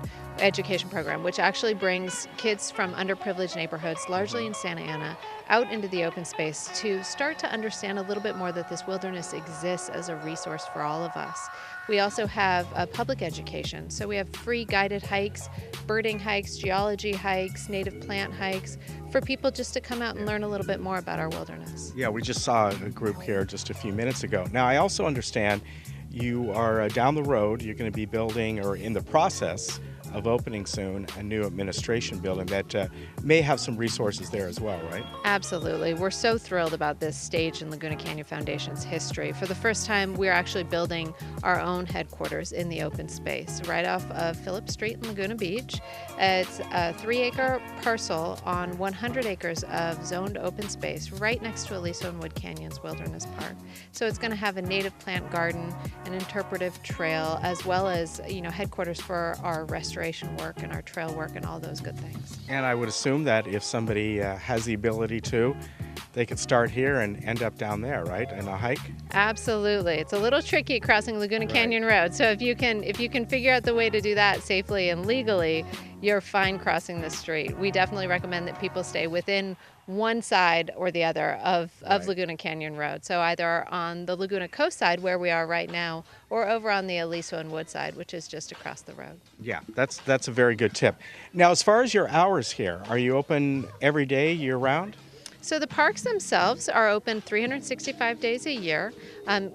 program, which actually brings kids from underprivileged neighborhoods, largely in Santa Ana, out into the open space to start to understand a little bit more that this wilderness exists as a resource for all of us. We also have public education. So we have free guided hikes, birding hikes, geology hikes, native plant hikes, for people just to come out and learn a little bit more about our wilderness. Yeah, we just saw a group here just a few minutes ago. Now, I also understand you are down the road, you're going to be building, or in the process of opening soon, a new administration building that may have some resources there as well, right? Absolutely. We're so thrilled about this stage in Laguna Canyon Foundation's history. For the first time, we're actually building our own headquarters in the open space, right off of Phillips Street in Laguna Beach. It's a 3-acre parcel on 100 acres of zoned open space right next to Aliso and Wood Canyons Wilderness Park. So it's going to have a native plant garden, an interpretive trail, as well as, headquarters for our restoration work and our trail work and all those good things. And I would assume that if somebody has the ability to, they could start here and end up down there, right, in a hike? Absolutely. It's a little tricky crossing Laguna Canyon Road. So if you can figure out the way to do that safely and legally, you're fine crossing the street. We definitely recommend that people stay within one side or the other of Laguna Canyon Road. So either on the Laguna Coast side, where we are right now, or over on the Aliso and Wood side, which is just across the road. Yeah, that's a very good tip. Now, as far as your hours here, are you open every day, year-round? So the parks themselves are open 365 days a year,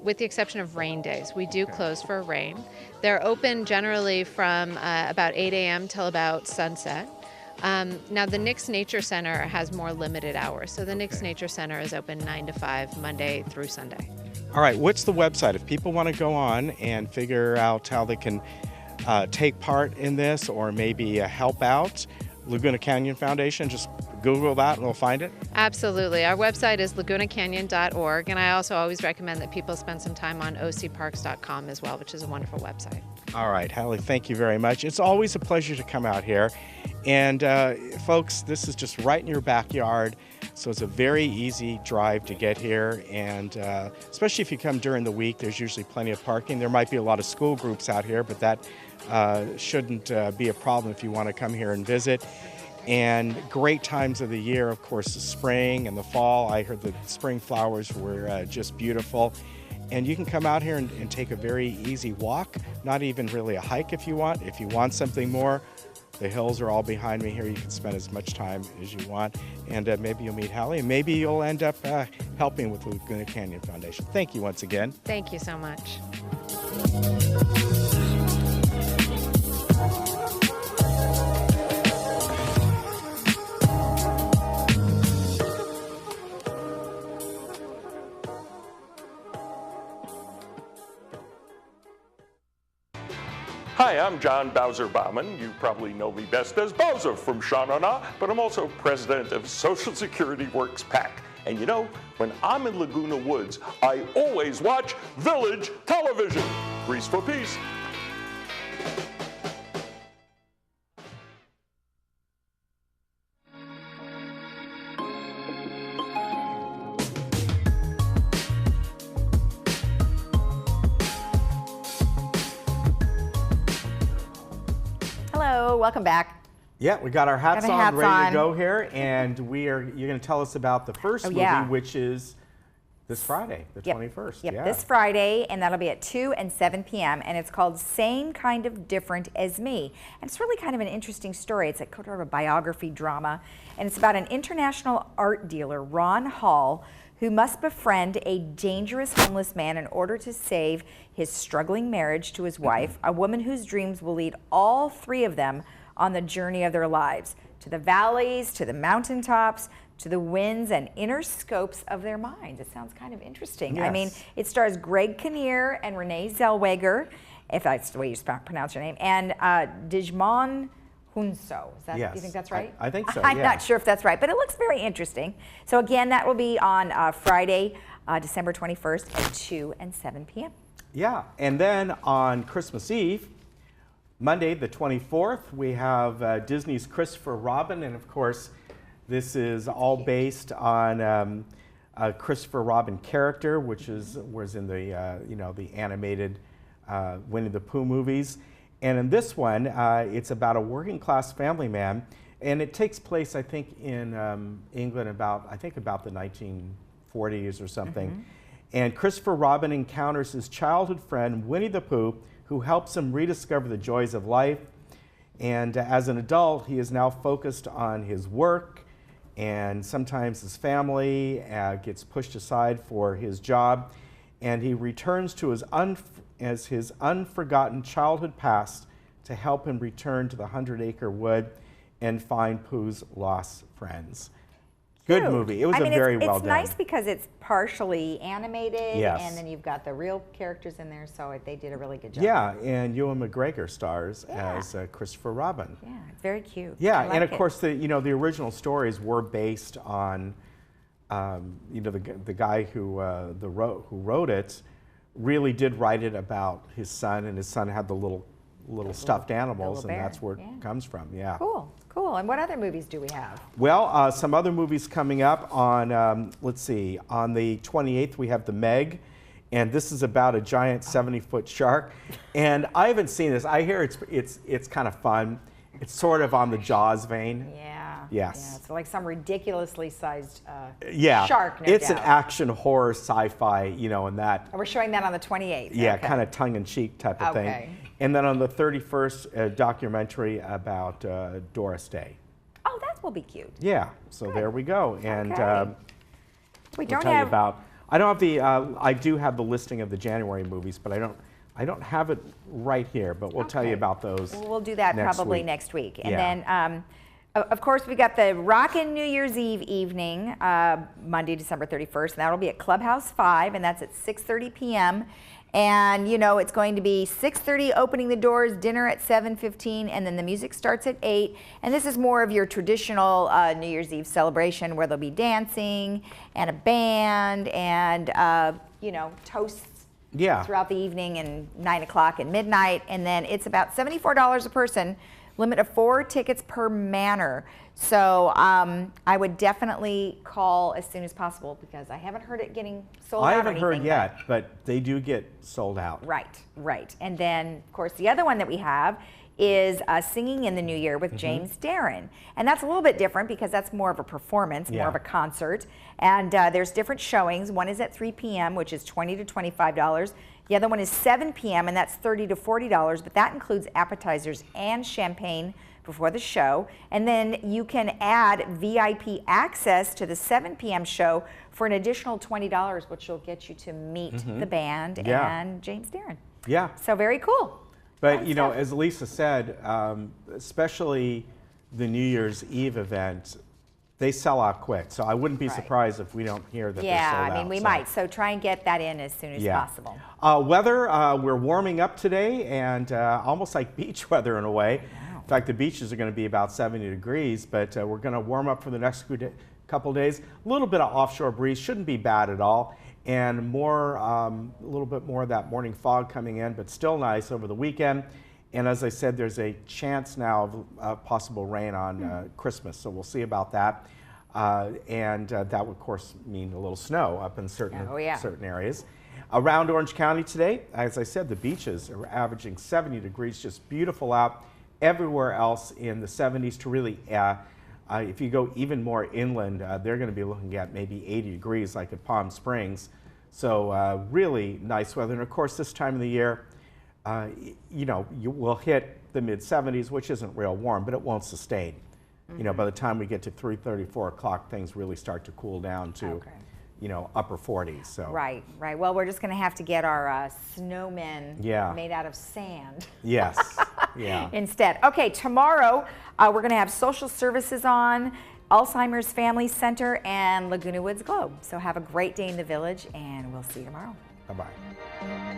with the exception of rain days. We do close for rain. They're open generally from about 8 a.m. till about sunset. Now, the Nix Nature Center has more limited hours. So the Nix Nature Center is open 9 to 5, Monday through Sunday. All right, what's the website? If people want to go on and figure out how they can take part in this or maybe help out, Laguna Canyon Foundation, just Google that and we'll find it? Absolutely. Our website is lagunacanyon.org, and I also always recommend that people spend some time on ocparks.com as well, which is a wonderful website. All right, Hallie, thank you very much. It's always a pleasure to come out here And folks, this is just right in your backyard. So it's a very easy drive to get here. And especially if you come during the week, there's usually plenty of parking. There might be a lot of school groups out here, but that shouldn't be a problem if you want to come here and visit. And great times of the year, of course, the spring and the fall. I heard the spring flowers were just beautiful. And you can come out here and take a very easy walk, not even really a hike if you want. If you want something more, the hills are all behind me here. You can spend as much time as you want. And maybe you'll meet Hallie, and maybe you'll end up helping with the Laguna Canyon Foundation. Thank you once again. Thank you so much. Hi, I'm John Bowser Bauman. You probably know me best as Bowser from Sha-Na-Na, but I'm also president of Social Security Works PAC. And you know, when I'm in Laguna Woods, I always watch Village television. Grease for peace. Welcome back. Yeah, we got our hats Got our on, hats ready on. to go here, and you're going to tell us about the first movie, which is this Friday, the 21st. Yep, yeah. this Friday, and that'll be at 2 and 7 p.m., and it's called Same Kind of Different as Me. And it's really kind of an interesting story. It's a sort of a biography drama, and it's about an international art dealer, Ron Hall, who must befriend a dangerous homeless man in order to save his struggling marriage to his wife, a woman whose dreams will lead all three of them on the journey of their lives, to the valleys, to the mountaintops, to the winds and inner scopes of their minds. It sounds kind of interesting. Yes. I mean, it stars Greg Kinnear and Renee Zellweger, if that's the way you pronounce your name, and Digimon Hunso. Is that, Yes. do you think that's right? I think so, I'm yeah. not sure if that's right, but it looks very interesting. So again, that will be on Friday, December 21st at 2 and 7 p.m. Yeah, and then on Christmas Eve, Monday the 24th, we have Disney's Christopher Robin, and of course, this is all based on a Christopher Robin character, which was in the the animated Winnie the Pooh movies. And in this one, it's about a working class family man, and it takes place, I think, in England about the 1940s or something. Mm-hmm. And Christopher Robin encounters his childhood friend, Winnie the Pooh, who helps him rediscover the joys of life. And as an adult, he is now focused on his work, and sometimes his family gets pushed aside for his job. And he returns to his unforgotten childhood past to help him return to the 100-acre wood and find Pooh's lost friends. Good movie. It was very well done. It's nice because it's partially animated, Yes. and then you've got the real characters in there, so they did a really good job. Yeah, and Ewan McGregor stars as Christopher Robin. Yeah, very cute. Yeah, I like and of it. course the original stories were based on the guy who wrote it really did write it about his son, and his son had the little stuffed animals, and that's where it comes from. Yeah. Cool, cool. And what other movies do we have? Well, some other movies coming up on, let's see, on the 28th we have The Meg, and this is about a giant 70-foot shark. And I haven't seen this. I hear it's kind of fun. It's sort of on the Jaws vein. Yeah. Yes. Yeah, it's like some ridiculously sized Yeah. shark, no It's doubt. an action horror sci-fi, and that. And we're showing that on the 28th. Yeah, okay. kind of tongue-in-cheek type of Okay. thing. And then on the 31st, a documentary about Doris Day. Oh, that will be cute. Yeah, so there we go. And Okay. We we'll don't tell you have. about. I don't have the. I do have the listing of the January movies, but I don't have it right here. But we'll tell you about those. We'll do that next probably week. next week. And Yeah. then, of course, we got the Rockin' New Year's Eve evening, Monday, December 31st, and that'll be at Clubhouse 5, and that's at 6:30 p.m. And, it's going to be 6:30 opening the doors, dinner at 7:15, and then the music starts at 8. And this is more of your traditional New Year's Eve celebration where there'll be dancing and a band and, toasts throughout the evening and 9 o'clock and midnight. And then it's about $74 a person, Limit of 4 tickets per manor. So I would definitely call as soon as possible because I haven't heard it getting sold out. I haven't heard yet, but they do get sold out. Right. And then, of course, the other one that we have is Singing in the New Year with James Darren. And that's a little bit different because that's more of a performance, more of a concert. And there's different showings. One is at 3 p.m., which is $20 to $25. The other one is 7 p.m., and that's $30 to $40, but that includes appetizers and champagne before the show. And then you can add VIP access to the 7 p.m. show for an additional $20, which will get you to meet the band and James Darren. Yeah. So very cool. But, you know, as Lisa said, especially the New Year's Eve event, they sell out quick. So I wouldn't be surprised if we don't hear that they're sold out. Yeah, I mean, we might. So try and get that in as soon as possible. Weather, we're warming up today and almost like beach weather in a way. In fact, the beaches are going to be about 70 degrees, but we're going to warm up for the next couple days. A little bit of offshore breeze, shouldn't be bad at all. And more, a little bit more of that morning fog coming in, but still nice over the weekend. And as I said, there's a chance now of possible rain on Christmas, so we'll see about that. And that would, of course, mean a little snow up in certain areas. Around Orange County today, as I said, the beaches are averaging 70 degrees, just beautiful out. Everywhere else in the 70s to really, if you go even more inland, they're going to be looking at maybe 80 degrees like at Palm Springs. So really nice weather. And of course, this time of the year, you know, you will hit the mid 70s, which isn't real warm, but it won't sustain. You know, by the time we get to 3:30, 4 o'clock, things really start to cool down to, you know, upper 40s. So Right. Well, we're just going to have to get our snowmen made out of sand. Yes. Instead. Okay, tomorrow we're going to have social services on, Alzheimer's Family Center, and Laguna Woods Globe. So have a great day in the village, and we'll see you tomorrow. Bye-bye.